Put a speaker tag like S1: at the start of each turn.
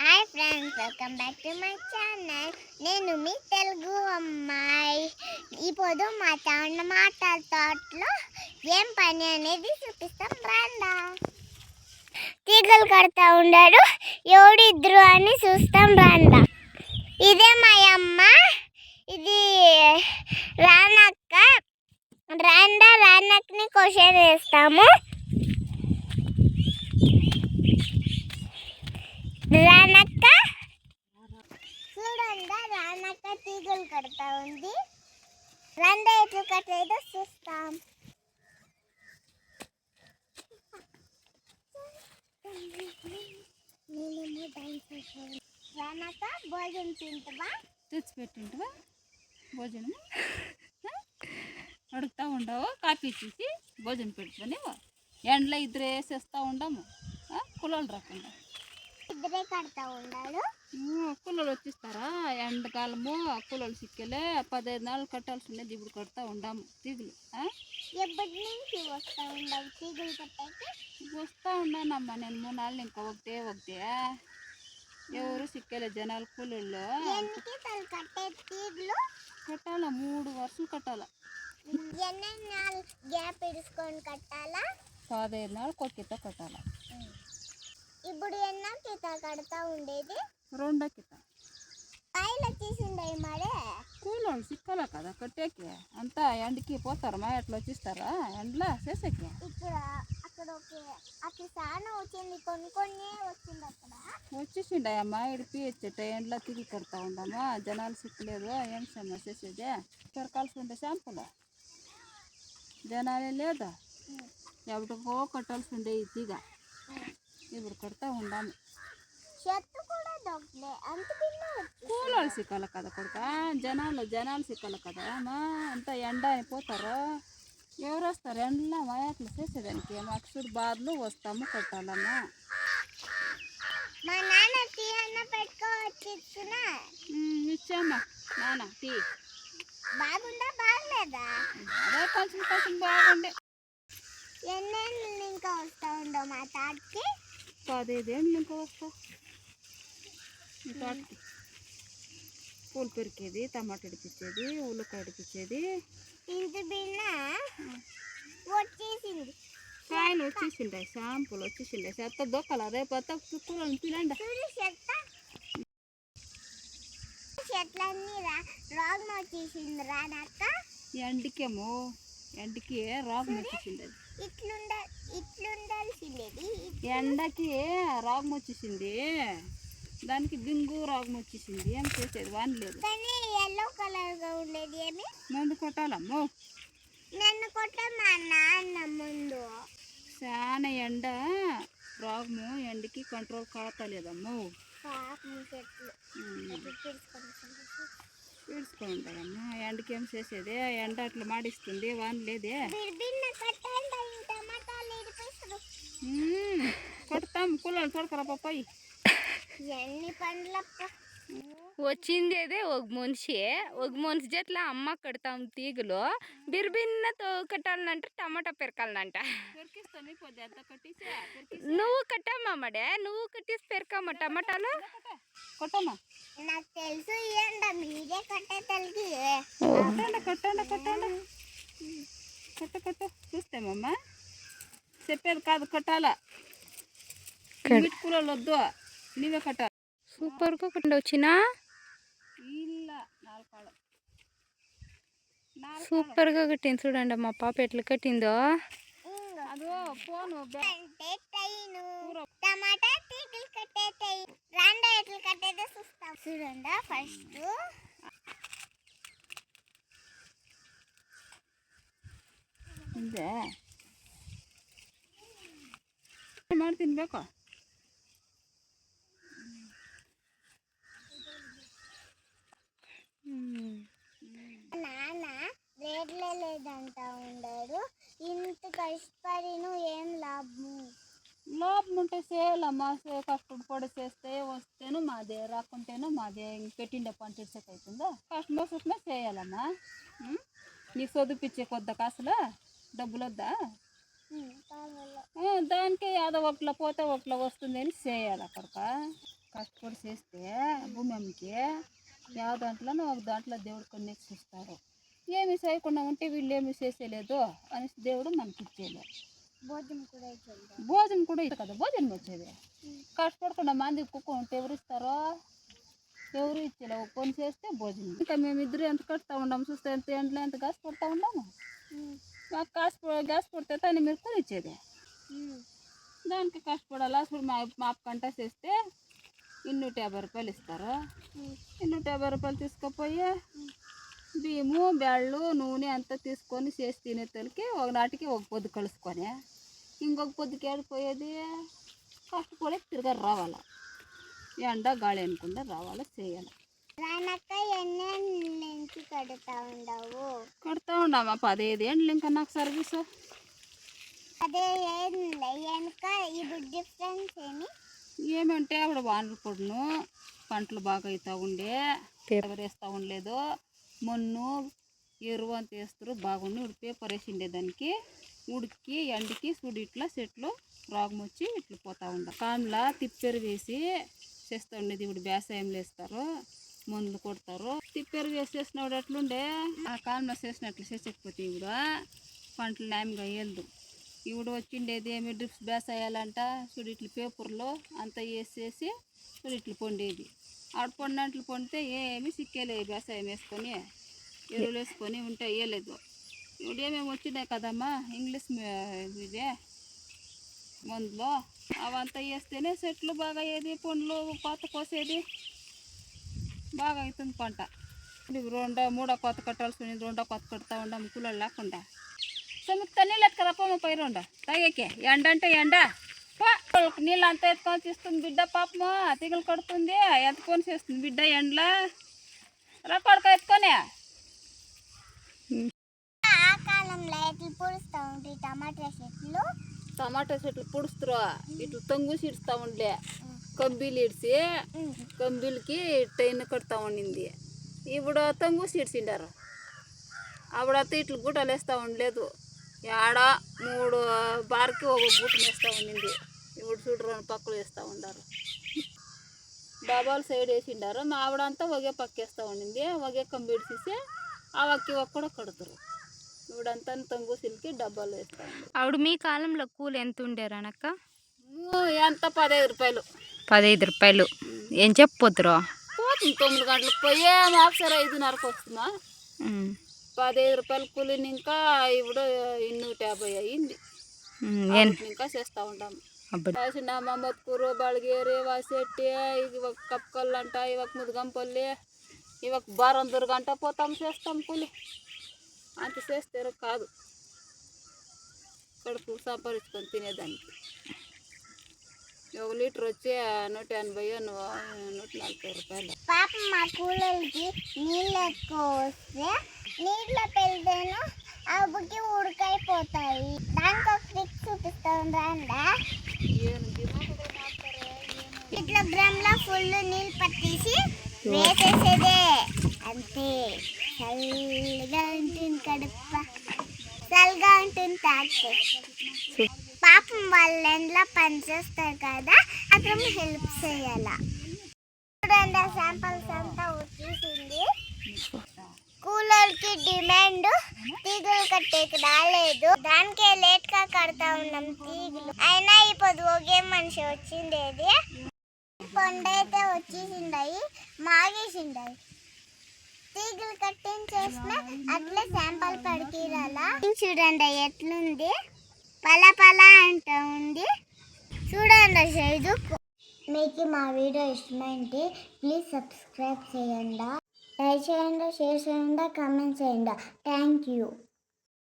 S1: Hi friends, welcome back to my channel. నేను మీ తెలుగు అమ్మాయి. ఇప్పుడు మా టమాటా తోటలో ఏం పని అనేది చూపిస్తాం రండా. తీగలు కడతా ఉన్నాడు, ఎవడిద్దరు అని చూస్తాం రండా. ఇదే మా అమ్మ, ఇది రానక్క. రానక్కని క్వశ్చన్ వేస్తాము. రానక్క చూడండి, రానక్క తీగలు కడతా ఉంది. రెండు ఎట్లు కట్టేదో చూస్తాం. రానక్క భోజనం తింటవా?
S2: తెచ్చిపెట్టింటివా భోజనం అడుగుతూ ఉండవు. కాఫీ ఇచ్చేసి భోజనం పెట్టుకొని ఎండలో ఇద్దరు వేసేస్తూ ఉండము. కులాలు రాకుండా
S1: ఇద్దరే కడతా ఉండాలి.
S2: కుల్లలు వచ్చిస్తారా? ఎండకాలము కుల్లలు సిక్కలే 15 నాళ్ళు కట్టాల్సి ఉండేది. ఇప్పుడు కడతా ఉండాము తీగులు.
S1: ఎప్పటి నుంచి వస్తూ ఉండవు తీగులు కట్టేకి?
S2: వస్తూ ఉన్నానమ్మా నేను 3 నాళ్ళు. ఇంకా ఒకటే ఎవరు సిక్కలే జనాలు కూలీళ్ళు.
S1: కట్టే తీగులు
S2: కట్టాలా 3 వర్షం కట్టాలా.
S1: ఎన్ని నాళ్ళు గ్యాప్ ఇడుచుకొని కట్టాలా?
S2: 15 నాళ్ళు కొక్కిత కట్టాలా.
S1: ఇప్పుడు ఎన్నో కిత కడతా ఉండేది?
S2: 2వ కిత.
S1: కాయలు వచ్చేసిండే మరే.
S2: కూలోళ్ళు సిక్కలే కదా కట్టేకి. అంతా ఎండకి పోతారు, మా ఎట్లా వచ్చిస్తారా ఎండలా చేసేకి.
S1: ఇక్కడ అక్కడ అక్కడ చాలా వచ్చింది, కొన్ని వచ్చింది. అక్కడ
S2: వచ్చేసిండమ్మా ఇడిపి వచ్చేట ఎండలో తిరిగి కడతా ఉండమా. జనాలు సిక్కలేదు, ఏం సమస్య చేసేదే. పెరకాల్సి ఉండే షాంపులు జనాలే లేదా, ఎవరికో కట్టాల్సి ఉండే ఈ తీగ. ఇప్పుడు కడతా ఉండాము.
S1: చెత్త కూడా దొక్కలే, అంత
S2: కూలోళ్ళు సిక్కాలి కదా కొడుక. జనాలు సిక్కాలి కదా అమ్మా. అంతా ఎండ అని పోతారు, ఎవరు వస్తారు ఎండలో మా అట్లా చేసేదానికి. మాకు చూడు బాధలు వస్తాము కట్టాలమ్మా.
S1: మా నాన్న టీ అన్న పెట్టుకోవచ్చు.
S2: ఇచ్చామ్మా నాన్న టీ.
S1: బాగుందా బాగలేదా?
S2: అదే కొంచెం బాగుండే.
S1: ఎన్నేళ్ళు ఇంకా వస్తూ ఉండవు మా తాటకి?
S2: 15 ఏళ్ళు ఇంకా వస్తా ఈ తోటకి. పూలు పెరికేది, టమాటా ఇడిపించేది, ఉల్లికాయ ఇడిపించేది.
S1: ఇంటి బిన్న వచ్చేసింది,
S2: కాయలు వచ్చేసిండే, షాంపులు వచ్చేసిండే. చెత్త దొక్కల రేపు కూరని తినండి.
S1: చెట్లన్నీ రోగం వచ్చేసింది రానక్క.
S2: ఎండకి రోగం వచ్చేసింది.
S1: ఇట్లుండాల్సిండేది.
S2: ఎండకి రోగం వచ్చేసింది, దానికి డింగు రోగం వచ్చేసింది. ఏం చేసేది వాని లేదు.
S1: కానీ ఎల్లో కలర్గా ఉండేది ఏమి?
S2: మందు కొట్టాలమ్మో.
S1: నన్ను కొట్ట మా నాన్న ముందు.
S2: చాలా ఎండ రోగము, ఎండకి కంట్రోల్ కాతలేదమ్మో. పీడ్చుకుంటారమ్మా. ఎండకి ఏం చేసేది, ఎండ అట్లా మాడిస్తుంది, వాన లేదే. కొడతాం కులాలు తొడకరా పప్పాయి.
S1: ఎన్ని పండ్లప్ప
S2: వచ్చింది అదే ఒక మనిషి జట్ల అమ్మ కడతాం తీగలు. బిర్బిన్నతో కట్టాలంట, టమాటా పెరకాలంట. నువ్వు కట్టమ్మా మడే, నువ్వు కట్టేసి పెరకమ్మ టమాటాలు కొట్టమ్మా.
S1: నాకు తెలుసు ఏంట మీరే కట్టే తల్లి.
S2: కట్ట చూస్తామమ్మా. చెప్పేది కాదు, కట్టాలా. కూరలు వద్దు, నీవే కట్టాలి. సూపర్గా కట్టండి వచ్చినా. సూపర్గా కట్టింది చూడండి మా పాప ఎట్లా కట్టిందో. అదో ఫోను
S1: టమాటా తీగలు కట్టే రెండు ఎట్లు కట్టేదో చూస్తాం చూడండి. ఫస్ట్
S2: ಮಾಡಿ ತಿನ್ಬೇಕು.
S1: నాన్న రేట్లే లేదంట ఉండారు. ఇంత కష్టపడిను ఏం
S2: లాభం ఉంటే చేయాలమ్మా. కష్టపడి చేస్తే వస్తేను మాదే, రాకుంటేను మాదే. పెట్టిండే పంట ఇచ్చేకి అవుతుందా? కష్టమో సుఖమే చేయాలమ్మా. నీకు చదివిపించే కొద్ద కాసులా డబ్బులు వద్దా? దానికి ఏదో ఒకట్లో పోతే ఒకట్లో వస్తుంది అని చేయాలి అక్కడిక. కష్టపడి చేస్తే భూమి అమ్మకి ಯಾವ దాంట్లోనో ఒక దాంట్లో దేవుడు కొన్ని చూస్తారు. ఏమి చేయకుండా ఉంటే వీళ్ళు ఏమి చేసేలేదు అనేసి దేవుడు మనకి ఇచ్చేయలేదు. భోజనం కూడా ఇది కదా భోజనం వచ్చేది. కష్టపడకుండా మందికి కుక్క ఉంటే ఎవరు ఇస్తారో, ఎవరు ఇచ్చేలే. ఒక పని చేస్తే భోజనం. ఇంకా మేమిద్దరు ఎంత కడుతూ ఉన్నాము చూస్తే, ఎంత ఎండలో ఎంత గ్యాస్ పడుతూ ఉన్నాము. మాకు గ్యాస్ పడితే తను మీరు కొని ఇచ్చేది. దానికి కష్టపడాలా. ఇప్పుడు మా పంట చేస్తే 250 రూపాయలు ఇస్తారు. 250 రూపాయలు తీసుకుపోయి బియ్యము, బెళ్ళు, నూనె అంతా తీసుకొని చేసి తినేతలకి ఒక నాటికి ఒక పొద్దు కలుసుకొని ఇంకొక పొద్దుకి ఏడిపోయేది. కష్టపడి తిరగ రావాలి. ఎండ గాలి అనుకుండా రావాలి, చేయాలి. కడతా ఉండమా 15 ఏళ్ళు ఇంకా నాకు సర్వీసు. ఏమంటే అప్పుడు వానలు పడును, పంటలు బాగా అవుతూ ఉండే, పేపర్ వేస్తూ ఉండలేదు. మొన్ను ఎరువు అంత వేస్తారు బాగుండి. ఇప్పుడు పేపర్ వేసి ఉండేదానికి ఉడికి ఎండికి చూడు ఇట్లా చెట్లు రోగం వచ్చి ఇట్లా పోతూ ఉండ. కామ్లా తిప్పెరు వేసి చేస్తూ ఉండేది. ఇప్పుడు వ్యవసాయంలో వేస్తారు, మందులు కొడతారు. తిప్పెరు వేసి చేసినప్పుడు అట్లుండే. ఆ కాలంలో చేసినట్లు చేసకపోతే ఇప్పుడు పంటలు న్యాయంగా వేయలేదు. ఇప్పుడు వచ్చిండేది ఏమి డ్రిప్స్ వేసేయాలంట. చూడు ఇట్లా పేపర్లో అంతా వేసేసి చూడు ఇట్లు పొండేది. ఆడ పొండినట్లు పొండితే ఏమి సిక్కేలేదు. వ్యవసాయం వేసుకొని ఎరువులు వేసుకొని ఉంటే వేయలేదు. ఇప్పుడు ఏమేమి వచ్చినాయి కదమ్మా ఇంగ్లీష్ ఇదే మందులో, అవంతా వేస్తేనే చెట్లు బాగా అయ్యేది, పండ్లు కోత కోసేది బాగా అవుతుంది పంట. ఇప్పుడు మూడో కోత కట్టాల్సి ఉంది, 2వ కోత కడతా ఉండం కూలలు లేకుండా. సముక్త నీళ్ళు ఎత్తుకదా పై 2 తాగేకే. ఎండ అంటే ఎండ నీళ్ళు అంతా ఎత్తుకొని తీస్తుంది బిడ్డ. పాపము తీగలు కడుతుంది, ఎత్తుకొని చేస్తుంది బిడ్డ ఎండలా. రొక్కడిక ఎత్తుకొని టమాటా చెట్లు పుడుస్తారు. ఇట్లు తంగుసి ఇడుస్తూ ఉండే, కంబీలు ఇడిసి కంబీలకి టైన్ కడతా ఉండింది. ఇప్పుడు తంగుసి ఇడిచిండారు. అప్పుడంతా ఇట్లు గుట్టలు వేస్తూ ఉండలేదు. ఏడ 3 బార్కి ఒక గుట్టను వేస్తూ ఉండింది. ఇప్పుడు చూడు 2 పక్కలు వేస్తూ ఉండారు. డబ్బాలు సైడ్ వేసిండారు. మా ఆవిడంతా ఒకే పక్క వేస్తూ ఉండింది. ఒకే కంబి ఇడిచేసి ఆ ఒక్క కూడా కడతారు. ఇప్పుడంతా తంగుసిలకి డబ్బాలు వేస్తూ ఉండారు.
S3: ఆవిడ మీ కాలంలో కూలి ఎంత ఉండేరు అనక్క?
S2: ఎంత 15 రూపాయలు.
S3: 15 రూపాయలు. ఏం చెప్పొద్దురు?
S2: పోతుంది 9 గంటలకు పోయి ఒకసారి 5:30కి వస్తుందా. 15 రూపాయలు కూలిని ఇంకా ఇప్పుడు 250 అయ్యింది. ఇంకా చేస్తూ ఉంటాము. కాసిన మమ్మత్కూరు, బళగేరి, వాసెట్టి, ఇది ఒక కప్పకల్లు అంట, ఇవొక ముదుగంపల్లి, ఇవొక బారందూరు గంట పోతాం చేస్తాం కూలి. అంత చేస్తారు కాదు కడుపు సంపాదించుకొని తినేదానికి. 1 లీటర్ వచ్చి 180, 140 రూపాయలు.
S1: పాప మా కూలకి నీళ్ళు ఎక్కువ వస్తే నీళ్ళలో పెడితేను అబ్బుకి ఉడకైపోతాయి. దానికి ఒక ట్రిక్ చూపిస్తాను రండా. ఇట్లా డ్రమ్లో ఫుల్ నీళ్ళు పట్టేసి వేసేసేదే. అంతే చల్లగా ఉంటుంది కడుపు, చల్లగా ఉంటుంది తాగితే. పాపం వాళ్ళ ఎండ్లో పని చేస్తారు కదా, అక్కడ హెల్ప్ చేయాలా. చూడండి శాంపిల్స్ అంతా వచ్చేసింది. కూలర్కి డిమాండ్ తీగలు కట్టేకి రాలేదు. దానికే లేట్గా కడతా ఉన్నాం తీగలు. అయినా ఇప్పుడు ఒకే మనిషి వచ్చిండేది. పొండైతే వచ్చేసిండాయి, మాగేసిండాయి. తీగలు కట్టించేసిన అట్లా శాంపుల్ పడికిరాలా. చూడండి ఎట్లుంది, పల పల అంటూ ఉంది. చూడండి సైజు. మీకు మా వీడియో ఇష్టమైంటే ప్లీజ్ సబ్స్క్రైబ్ చేయండి, లైక్ చేయండి, షేర్ చేయండి, కామెంట్ చేయండి. Thank you.